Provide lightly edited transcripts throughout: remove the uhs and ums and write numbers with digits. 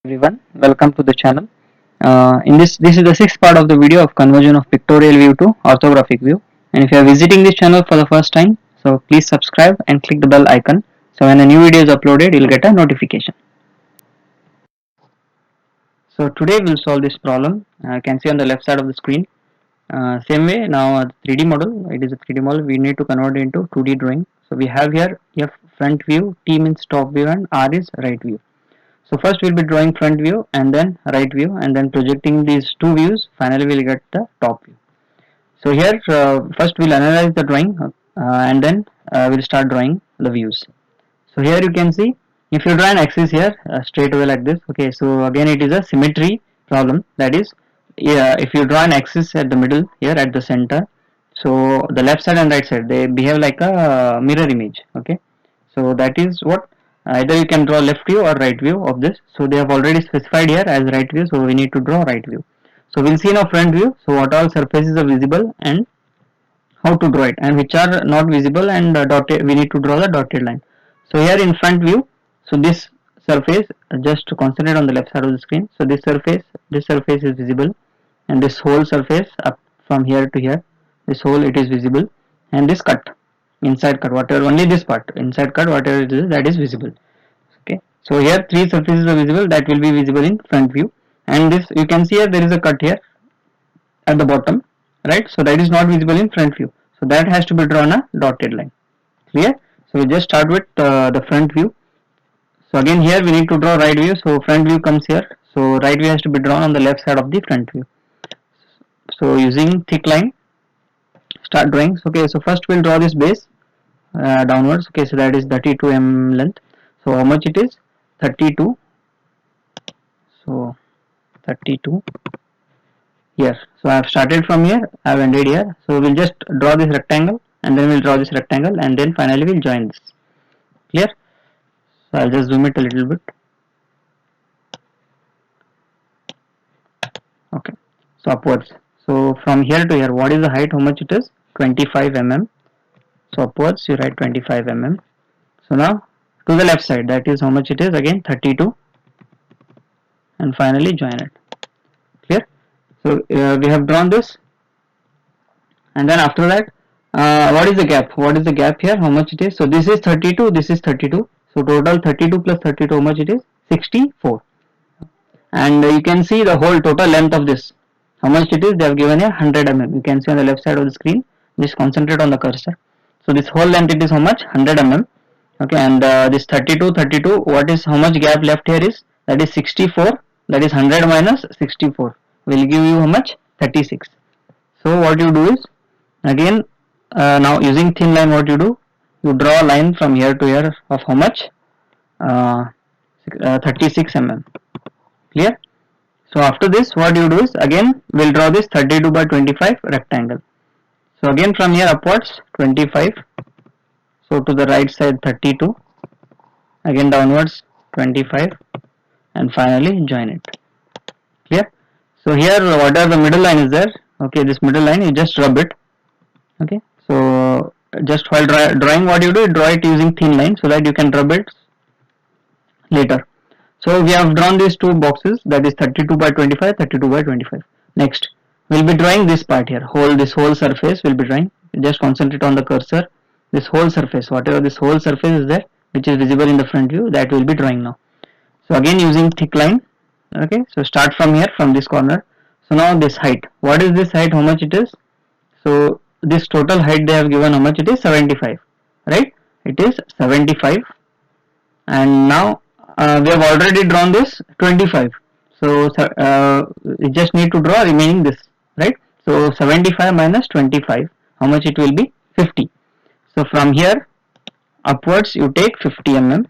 everyone, welcome to the channel. This is the sixth part of the video of conversion of pictorial view to orthographic view. And if you are visiting this channel for the first time, so please subscribe and click the bell icon. So when a new video is uploaded, you'll get a notification. So today we'll solve this problem. You can see on the left side of the screen. Same way now 3D model. It is a 3D model. We need to convert it into 2D drawing. So we have here F front view, T means top view, and R is right view. So first we'll be drawing front view and then right view and then projecting these two views. Finally we'll get the top view. So here first we'll analyze the drawing and then we'll start drawing the views. So here you can see if you draw an axis here straight away like this. Okay, so again it is a symmetry problem. That is, if you draw an axis at the middle here at the center, so the left side and right side they behave like a mirror image. Okay, so that is what either you can draw left view or right view of this. So they have already specified here as right view, so we need to draw right view. So we'll see in our front view, so what all surfaces are visible and how to draw it, and which are not visible, and dotted, we need to draw the dotted line. So here in front view, so this surface, just to concentrate on the left side of the screen, so this surface is visible, and this whole surface up from here to here, this whole it is visible, and this cut, inside cut, whatever, only this part inside cut, whatever it is, that is visible. Okay, so here three surfaces are visible, that will be visible in front view, and this you can see here there is a cut here at the bottom, right? So that is not visible in front view, so that has to be drawn a dotted line. Clear? So we just start with the front view. So again here we need to draw right view, so front view comes here, so right view has to be drawn on the left side of the front view. So using thick line, start drawing. Okay, so first we'll draw this base downwards. Okay, so that is 32 mm length. So how much it is? 32. So 32 here. So I have started from here, I have ended here. So we'll just draw this rectangle and then we'll draw this rectangle and then finally we'll join this. Clear? So I'll just zoom it a little bit. Okay, so upwards. So from here to here, what is the height? How much it is? 25 mm. So upwards you write 25 mm. So now to the left side, that is how much it is? Again 32, and finally join it. Clear? So we have drawn this, and then after that, what is the gap? What is the gap here? How much it is? So this is 32, this is 32. So total 32 plus 32, how much it is? 64. And you can see the whole total length of this. How much it is? They have given a 100 mm. You can see on the left side of the screen. Just concentrate on the cursor. So this whole length it is how much? 100 mm. Okay, and this 32, 32. What is how much gap left here is? That is 64. That is 100 minus 64. Will give you how much? 36. So what you do is, again now using thin line, what you do? You draw a line from here to here of how much? 36 mm. Clear? So after this, what you do is, again we'll draw this 32 by 25 rectangle. So again from here upwards 25. So to the right side 32. Again downwards 25, and finally join it. Clear? So here whatever the middle line is there, okay, this middle line you just rub it. Okay, so just while drawing, what you do, draw it using thin line so that you can rub it later. So we have drawn these two boxes, that is 32 by 25, 32 by 25. Next we'll be drawing this part here, this whole surface we'll be drawing. Just concentrate on the cursor. This whole surface, whatever this whole surface is there, which is visible in the front view, that we'll be drawing now. So again using thick line. Okay, so start from here, from this corner. So now this height, what is this height? How much it is? So this total height they have given, how much it is? 75, right? It is 75, and now we have already drawn this 25. So we just need to draw remaining this, right? So 75 minus 25, how much it will be? 50. So from here upwards you take 50 mm.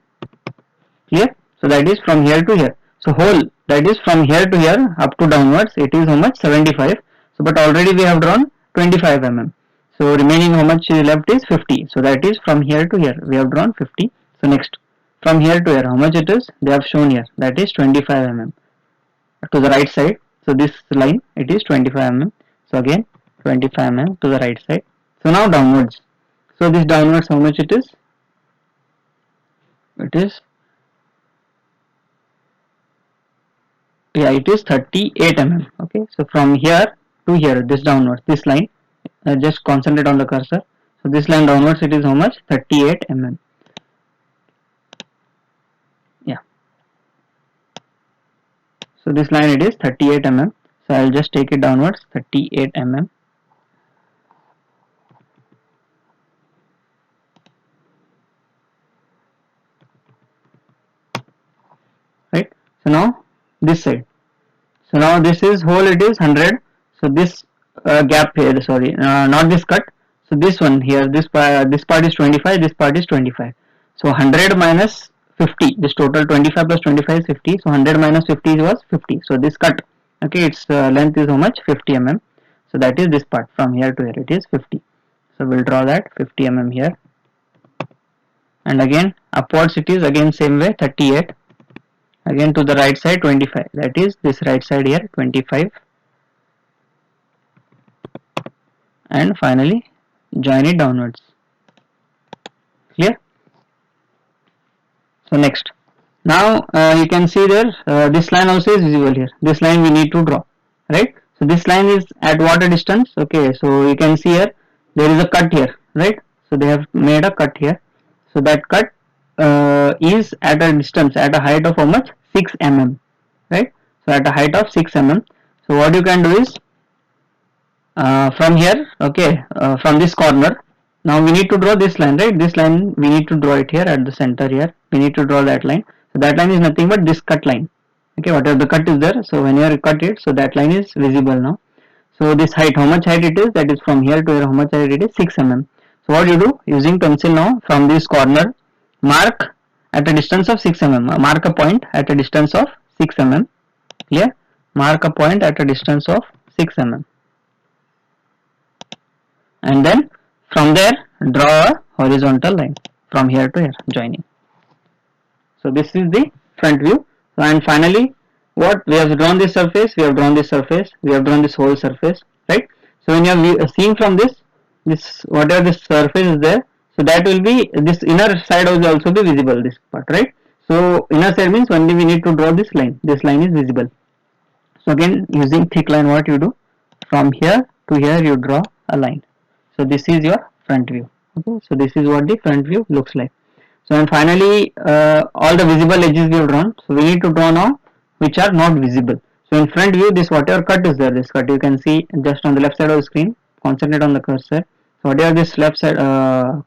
Clear? So that is from here to here. So whole, that is from here to here up to downwards, it is how much? 75. So but already we have drawn 25 mm. So remaining how much left is 50. So that is from here to here we have drawn 50. So next from here to here, how much it is? They have shown here, that is 25 mm to the right side. So this line, it is 25 mm. So again 25 mm to the right side. So now downwards. So this downwards, how much it is? It is yeah, it is 38 mm. Okay, so from here to here, this downwards, this line, just concentrate on the cursor. So this line downwards, it is how much? 38 mm. Yeah, so this line it is 38 mm. So I'll just take it downwards, 38 mm. Right. So now this side. So now this is whole, it is 100. So this gap here, sorry, not this cut. So this one here, this part is 25, this part is 25. So 100 minus 50, this total 25 plus 25 is 50. So 100 minus 50 was 50. So this cut, okay, its length is how much? 50 mm. So that is this part, from here to here it is 50. So we'll draw that 50 mm here. And again upwards it is again same way, 38. Again to the right side 25, that is this right side here 25, and finally join it downwards. Clear? So next, now you can see there this line also is visible here. This line we need to draw, right? So this line is at what a distance? Okay, so you can see here there is a cut here, right? So they have made a cut here. So that cut is at a distance, at a height of how much? 6 mm, right? So at a height of 6 mm. So what you can do is from here, okay, from this corner, now we need to draw this line, right? This line we need to draw it here at the center here. We need to draw that line. So that line is nothing but this cut line. Okay, whatever the cut is there. So when you cut it, so that line is visible now. So this height, how much height it is? That is from here to here, how much height it is? 6 mm. So what you do? Using pencil now, from this corner, mark at a distance of 6 mm. Mark a point at a distance of 6 mm. Clear? Mark a point at a distance of 6 mm. And then from there draw a horizontal line from here to here, joining. So this is the front view. And finally, what we have drawn this surface, we have drawn this surface, we have drawn this whole surface, right? So when you have seen from this whatever this surface is there, so that will be, this inner side will also be visible, this part, right? So inner side means only we need to draw this line. This line is visible. So again, using thick line, what you do, from here to here you draw a line. So this is your front view. Okay, so this is what the front view looks like. So and finally all the visible edges we have drawn. So we need to draw now which are not visible. So in front view, this whatever cut is there, this cut you can see just on the left side of the screen. Concentrate on the cursor. So whatever this left side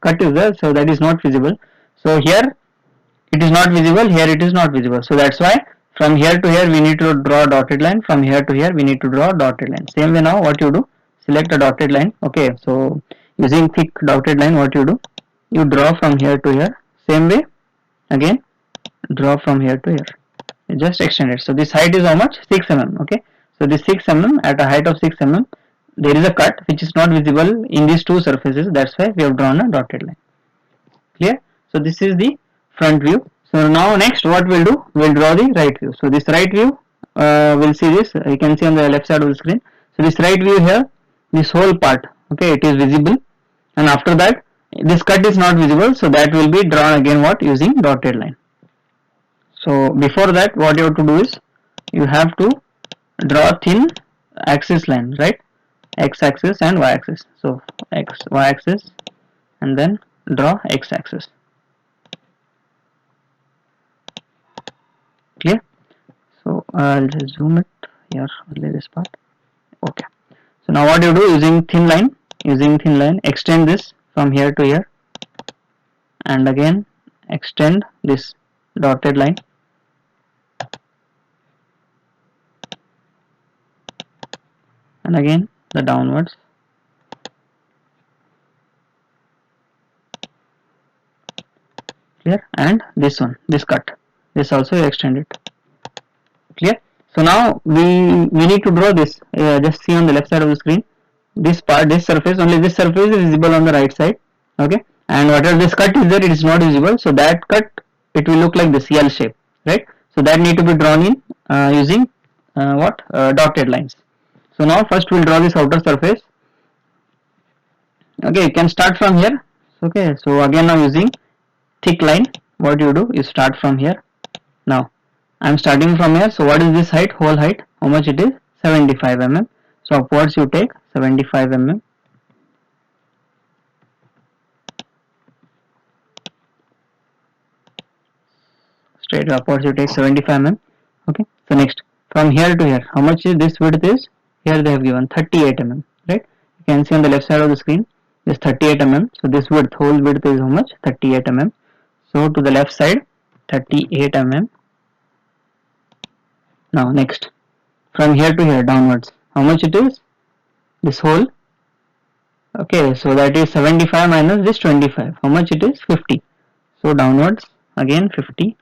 cut is there, so that is not visible. So here it is not visible, here it is not visible. So that's why from here to here we need to draw a dotted line. From here to here we need to draw a dotted line. Same way now what you do, select a dotted line. Okay, so using thick dotted line, what you do, you draw from here to here. Same way again draw from here to here. You just extend it. So this height is how much? 6 mm. Okay, so this 6 mm, at a height of 6 mm there is a cut which is not visible in these two surfaces. That's why we have drawn a dotted line. Clear? So this is the front view. So now next what we'll do, we'll draw the right view. So this right view, we'll see this, you can see on the left side of the screen. So this right view here, this whole part, okay, it is visible, and after that this cut is not visible, so that will be drawn again what, using dotted line. So before that what you have to do is, you have to draw thin axis line, right? X axis and y axis. So x, y axis, and then draw x axis. Clear? So I'll just zoom it here, only this part. Okay. So now what you do, using thin line, extend this from here to here, and again extend this dotted line, and again the downwards, clear, and this one, this cut, this also you extend it. Clear? So now we need to draw this, just see on the left side of the screen, this part, this surface, only this surface is visible on the right side, okay, and whatever this cut is there, it is not visible. So that cut, it will look like this L shape, right? So that need to be drawn in using dotted lines. So now first we'll draw this outer surface. Okay, you can start from here. Okay, so again now using thick line, what you do, you start from here. Now I'm starting from here. So what is this height? Whole height. How much it is? 75 mm. So upwards you take 75 mm. Straight upwards you take 75 mm. Okay. So next, from here to here, how much is this width is? Here they have given 38 mm. Right. You can see on the left side of the screen is 38 mm. So this width, whole width is how much? 38 mm. So to the left side, 38 mm. Now next, from here to here downwards, how much it is? This whole. Okay, so that is 75 minus this 25. How much it is? 50. So downwards again 50.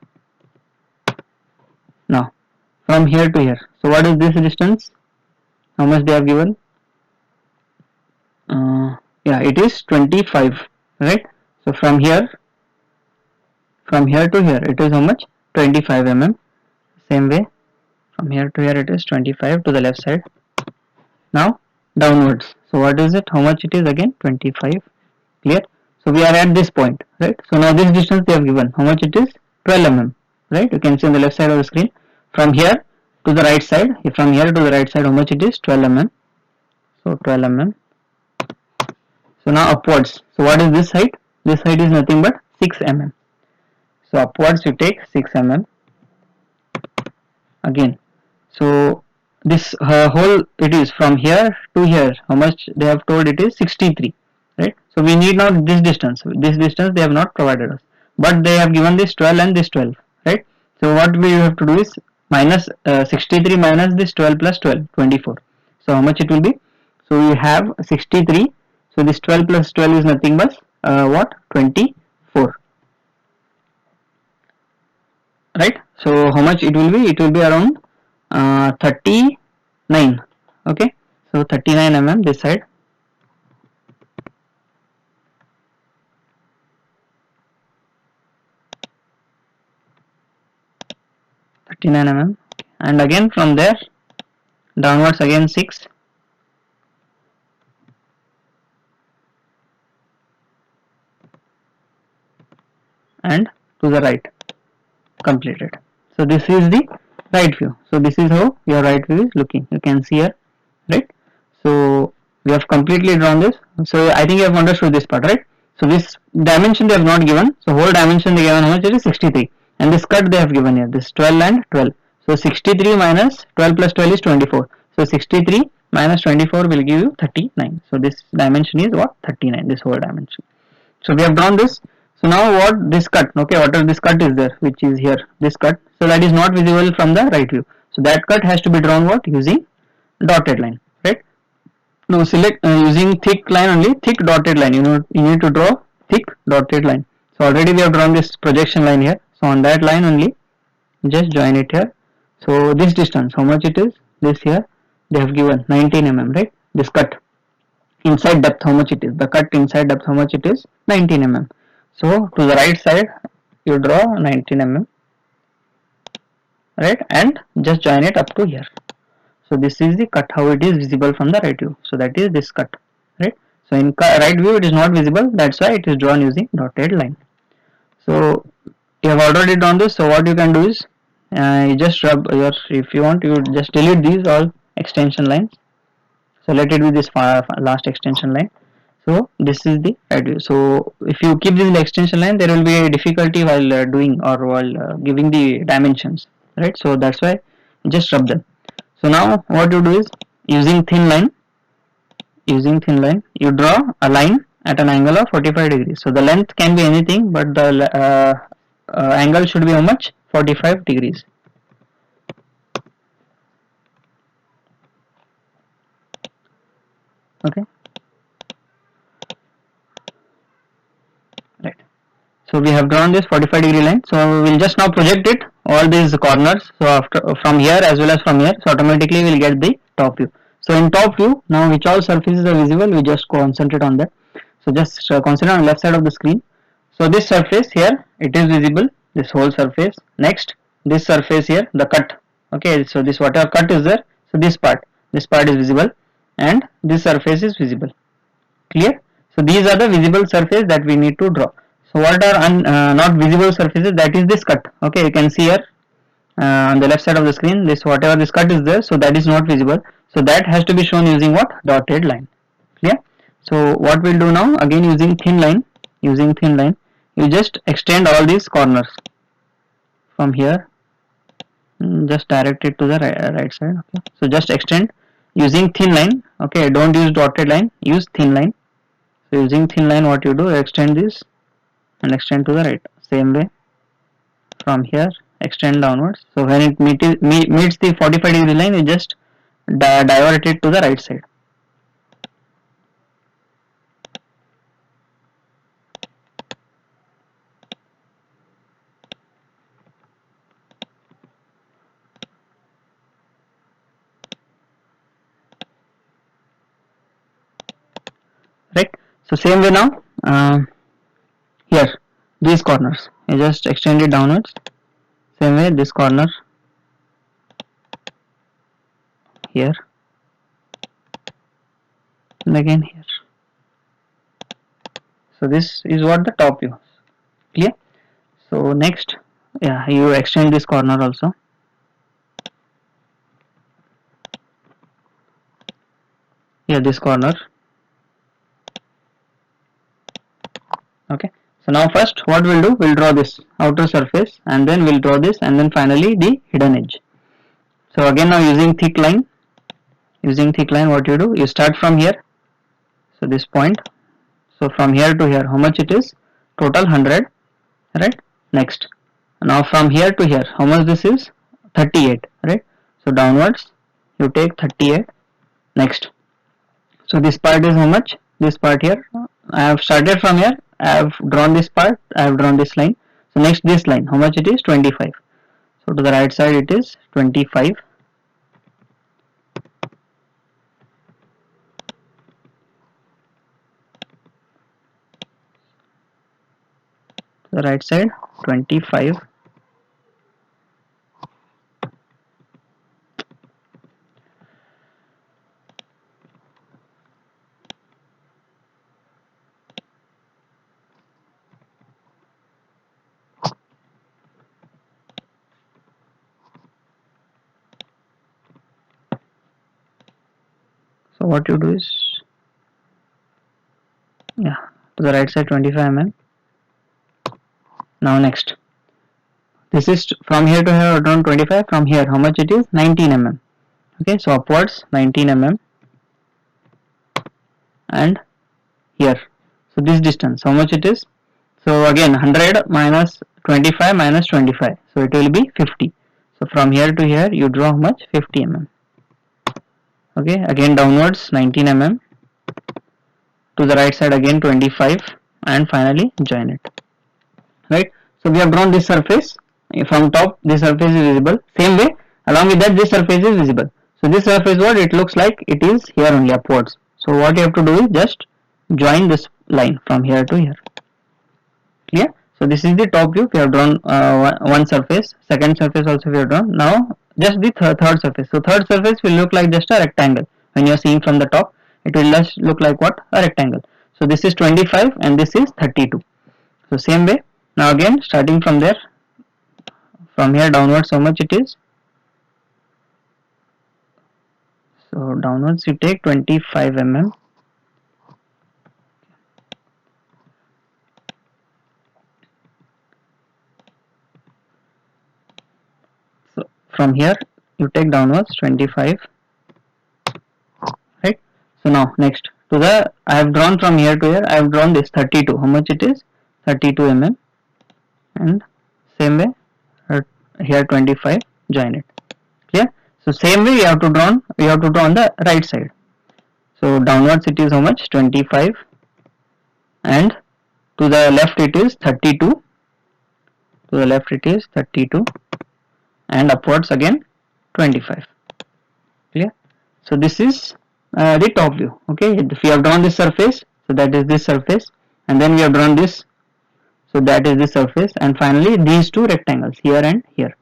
Now from here to here, so what is this distance? How much they have given? Yeah, it is 25, right? So from here to here, it is how much? 25 mm. Same way, from here to here, it is 25 to the left side. Now downwards, so what is it? How much it is again? 25. Clear? So we are at this point, right? So now this distance they have given. How much it is? 12 mm, right? You can see on the left side of the screen. From here to the right side, from here to the right side, how much it is? 12 mm. So 12 mm. So now upwards. So what is this height? This height is nothing but 6 mm. So upwards you take 6 mm. Again. So this whole, it is from here to here. How much they have told? It is 63. Right? So we need not this distance. This distance they have not provided us. But they have given this 12 and this 12. Right? So what we have to do is minus 63 minus this 12 plus 12, 24. So how much it will be? So we have 63. So this 12 plus 12 is nothing but what? 24. Right? So how much it will be? It will be around 39. Okay. So 39 mm this side. 39 mm. And again from there downwards again 6. And to the right. Completed. So this is the right view. So this is how your right view is looking. You can see here, right? So we have completely drawn this. So I think you have understood this part, right? So this dimension they have not given. So whole dimension they given how much? It is 63. And this cut they have given here. This 12 and 12. So 63 minus 12 plus 12 is 24. So 63 minus 24 will give you 39. So this dimension is what? 39. This whole dimension. So we have drawn this. So now what this cut, okay, whatever this cut is there, which is here, this cut, so that is not visible from the right view. So that cut has to be drawn what? Using dotted line, right? Now select using thick line only, thick dotted line, you need to draw thick dotted line. So already we have drawn this projection line here. So on that line only, just join it here. So this distance, how much it is? This here, they have given 19 mm, right? This cut. Inside depth, how much it is? The cut inside depth, how much it is? 19 mm. So to the right side you draw 19 mm, right, and just join it up to here. So this is the cut, how it is visible from the right view. So that is this cut, right? So in right view it is not visible, that's why it is drawn using dotted line. So you have already drawn this. So what you can do is you just rub your, if you want, you just delete these all extension lines. So let it be this last extension line. So this is the right view. So if you keep this extension line, there will be a difficulty while doing or while giving the dimensions, right? So that's why just rub them. So now what you do is using thin line, you draw a line at an angle of 45 degrees. So the length can be anything, but the angle should be how much? 45 degrees. Okay. Right. So we have drawn this 45 degree line. So we will just now project it all these corners. So after from here as well as from here, so automatically we will get the top view. So in top view, now which all surfaces are visible, we just concentrate on that. So just consider on the left side of the screen. So this surface here, it is visible, this whole surface. Next, this surface here, the cut. Okay, so this whatever cut is there, so this part is visible, and this surface is visible. Clear? So these are the visible surface that we need to draw. So what are not visible surfaces? That is this cut. Okay, you can see here on the left side of the screen, this whatever this cut is there, so that is not visible, so that has to be shown using what? Dotted line. Clear? So what we'll do now, again using thin line, you just extend all these corners from here, just direct it to the right side. Okay, so just extend using thin line. Okay, don't use dotted line, use thin line. So using thin line, what you do, extend this and extend to the right, same way from here, extend downwards. So when it meets the 45-degree line, you just divert it to the right side. Right, so same way now, here these corners you just extend it downwards, same way this corner here and again here. So this is what the top view. Clear? So next, yeah, you extend this corner also. Here this corner. Okay, so now first what we'll do, we'll draw this outer surface and then we'll draw this and then finally the hidden edge. So again now using thick line, what you do, you start from here, so this point, so from here to here, how much it is? Total 100, right? Next, now from here to here, how much this is? 38, right? So downwards you take 38. Next, so this part is how much? This part here, I have started from here, I have drawn this part, I have drawn this line. So next this line, how much it is? 25. So to the right side it is 25. To the right side 25. So what you do is, yeah, to the right side 25 mm. Now next, this is from here to here around 25. From here, how much it is? 19 mm. Okay, so upwards 19 mm. And here, so this distance, how much it is? So again 100 minus 25 minus 25, so it will be 50. So from here to here you draw how much? 50 mm. Okay, again downwards 19 mm. To the right side again 25 and finally join it. Right, so we have drawn this surface. From top this surface is visible, same way along with that this surface is visible. So this surface, what it looks like, it is here only upwards. So what you have to do is just join this line from here to here. Clear? So this is the top view. We have drawn one surface, second surface also we have drawn. Now just the third surface. So third surface will look like just a rectangle. When you are seeing from the top, it will just look like what? A rectangle. So this is 25 and this is 32. So same way, now again starting from there, from here downwards, how much it is? So downwards you take 25 mm. So from here you take downwards 25. Right. So now next, to the, I have drawn from here to here, I have drawn this 32. How much it is? 32 mm. And same way here 25, join it. Clear? So same way we have to draw on the right side. So downwards it is how much? 25, and to the left it is 32. To the left it is 32, and upwards again 25. Clear? So this is the top view. Okay, if we have drawn this surface, so that is this surface, and then we have drawn this, so that is the surface, and finally these two rectangles here and here.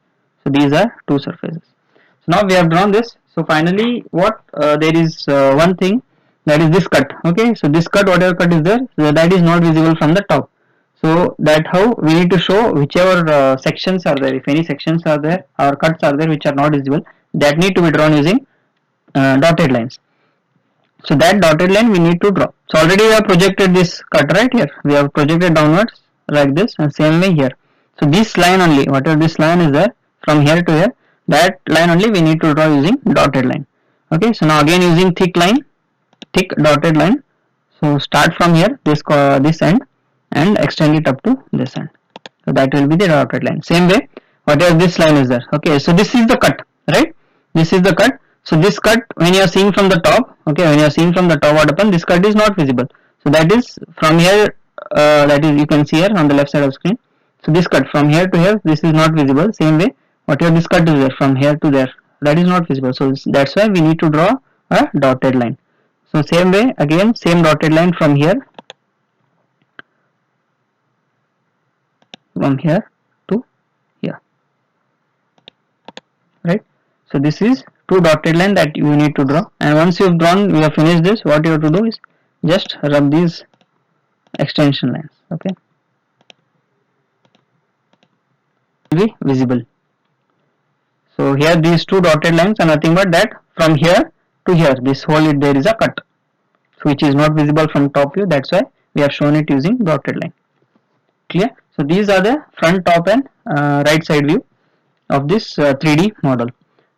So these are two surfaces. So now we have drawn this. So finally what, there is one thing, that is this cut. Okay, so this cut, whatever cut is there, so that is not visible from the top. So that how we need to show whichever sections are there. If any sections are there or cuts are there which are not visible, that need to be drawn using dotted lines. So that dotted line we need to draw. So already we have projected this cut right here. We have projected downwards like this, and same way here. So this line only, whatever this line is there from here to here, that line only we need to draw using dotted line. Okay, so now again using thick line, thick dotted line. So start from here, this end, and extend it up to this end. So that will be the dotted line. Same way, whatever this line is there. Okay, so this is the cut, right? This is the cut. So this cut, when you are seeing from the top, okay, when you are seeing from the top, what happens? This cut is not visible. So that is from here. That is, you can see here on the left side of the screen. So this cut from here to here, this is not visible. Same way, whatever this cut is there from here to there, that is not visible. So that's why we need to draw a dotted line. So same way, again same dotted line from here to here, right? So this is two dotted line that you need to draw, and once you have drawn, you have finished this, what you have to do is just rub these extension lines, okay, will be visible. So here these two dotted lines are nothing but that from here to here, this whole there is a cut, so which is not visible from top view. That's why we have shown it using dotted line. Clear? So these are the front, top, and right side view of this 3D model.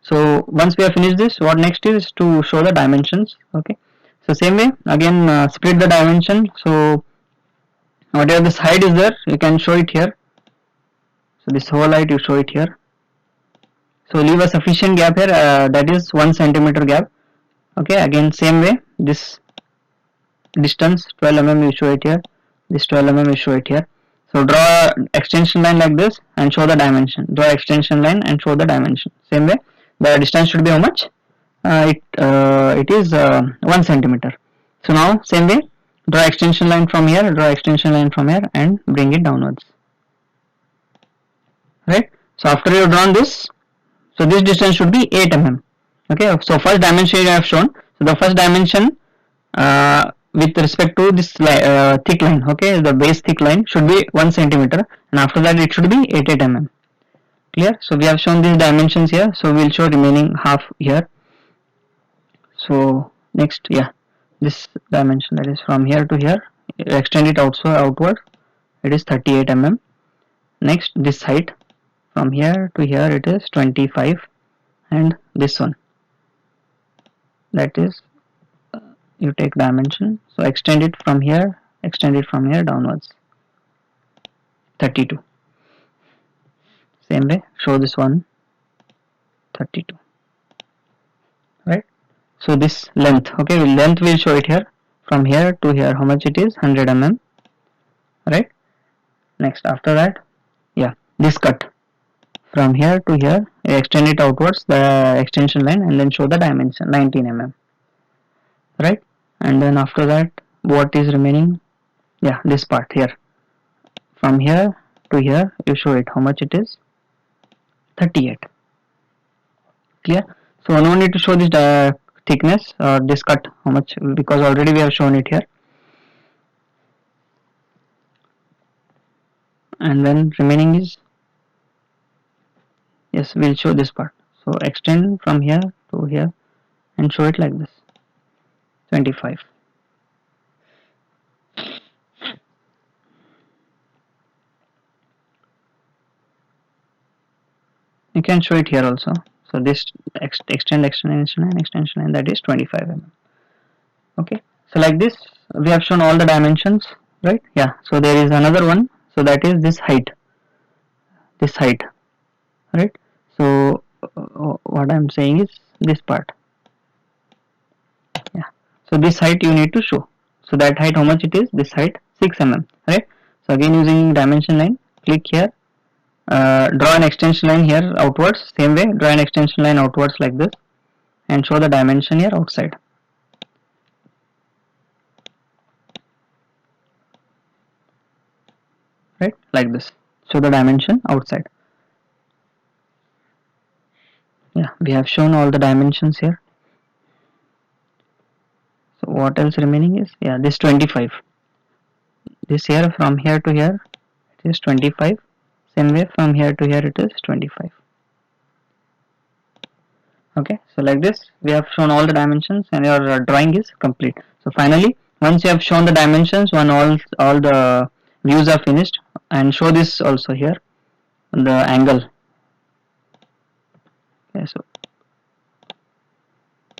So once we have finished this, what next is to show the dimensions. Okay, so same way again split the dimension. So whatever this height is there, you can show it here. So this whole height you show it here. So leave a sufficient gap here, that is 1 centimeter gap. Okay, again same way, this distance 12 mm you show it here, this 12 mm you show it here. So draw extension line like this and show the dimension. Draw extension line and show the dimension. Same way, the distance should be how much? It is 1 centimeter. So now same way, draw extension line from here, draw extension line from here, and bring it downwards. Right. So after you have drawn this, so this distance should be 8 mm. Okay. So first dimension I have shown. So the first dimension with respect to this thick line, okay, the base thick line should be 1 centimeter, and after that it should be 8 mm. Clear? So we have shown these dimensions here, so we will show remaining half here. So next, yeah, this dimension, that is from here to here, extend it also outward, it is 38 mm. Next, this height from here to here, it is 25, and this one, that is, you take dimension, so extend it from here downwards, 32. Same way, show this one, 32. Right? So this length, okay, length will show it here, from here to here, how much it is? 100 mm. Right? Next, after that, yeah, this cut from here to here, extend it outwards, the extension line, and then show the dimension, 19 mm. Right? And then after that, what is remaining? Yeah, this part here, from here to here, you show it, how much it is? 38. Clear? So no need to show this thickness or this cut, how much, because already we have shown it here. And then remaining is, yes, we'll show this part. So extend from here to here and show it like this, 25. You can show it here also. So this extension line, that is 25 mm. Okay, so like this we have shown all the dimensions, right? Yeah, so there is another one, so that is this height, right? So what I am saying is this part, yeah, so this height you need to show. So that height, how much it is? This height 6 mm, right? So again using dimension line, click here, draw an extension line here outwards, same way draw an extension line outwards like this, and show the dimension here outside. Right, like this, show the dimension outside. Yeah, we have shown all the dimensions here. So what else remaining is, yeah, this 25, this here from here to here it is 25. Same way from here to here it is 25. Okay, so like this we have shown all the dimensions and your drawing is complete. So finally, once you have shown the dimensions, when all the views are finished, and show this also here, the angle. Okay, so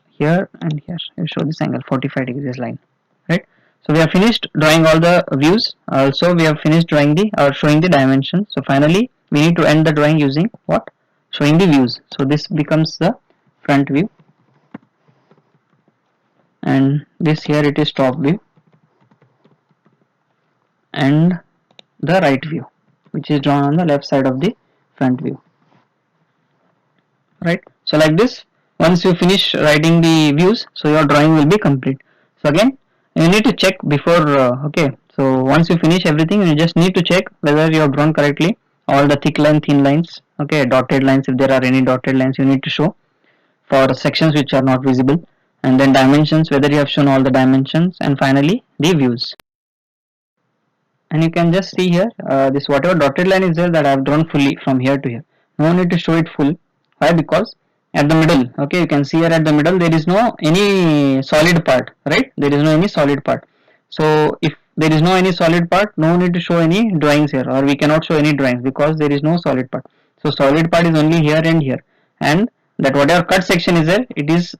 here and here you show this angle 45 degrees line, right? So we have finished drawing all the views. Also we have finished drawing the showing the dimensions. So finally we need to end the drawing using what? Showing the views. So this becomes the front view, and this here it is top view, and the right view, which is drawn on the left side of the front view, right? So like this, once you finish writing the views, so your drawing will be complete. So again you need to check before okay, so once you finish everything, you just need to check whether you have drawn correctly all the thick line, thin lines, okay, dotted lines, if there are any dotted lines you need to show for sections which are not visible, and then dimensions, whether you have shown all the dimensions, and finally the views. And you can just see here this whatever dotted line is there that I have drawn fully from here to here. No need to show it full. Why? Because at the middle, okay, you can see here at the middle there is no any solid part, right? There is no any solid part. So if there is no any solid part, no need to show any drawings here, or we cannot show any drawings because there is no solid part. So solid part is only here and here, and that whatever cut section is there, it is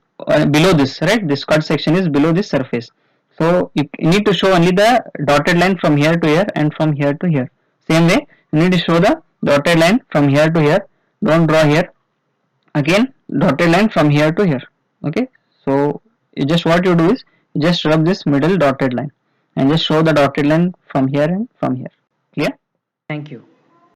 below this, right? This cut section is below this surface. So you need to show only the dotted line from here to here and from here to here. Same way, you need to show the dotted line from here to here. Don't draw here. Again, dotted line from here to here. Okay. So just what you do is you just rub this middle dotted line and just show the dotted line from here and from here. Clear? Thank you.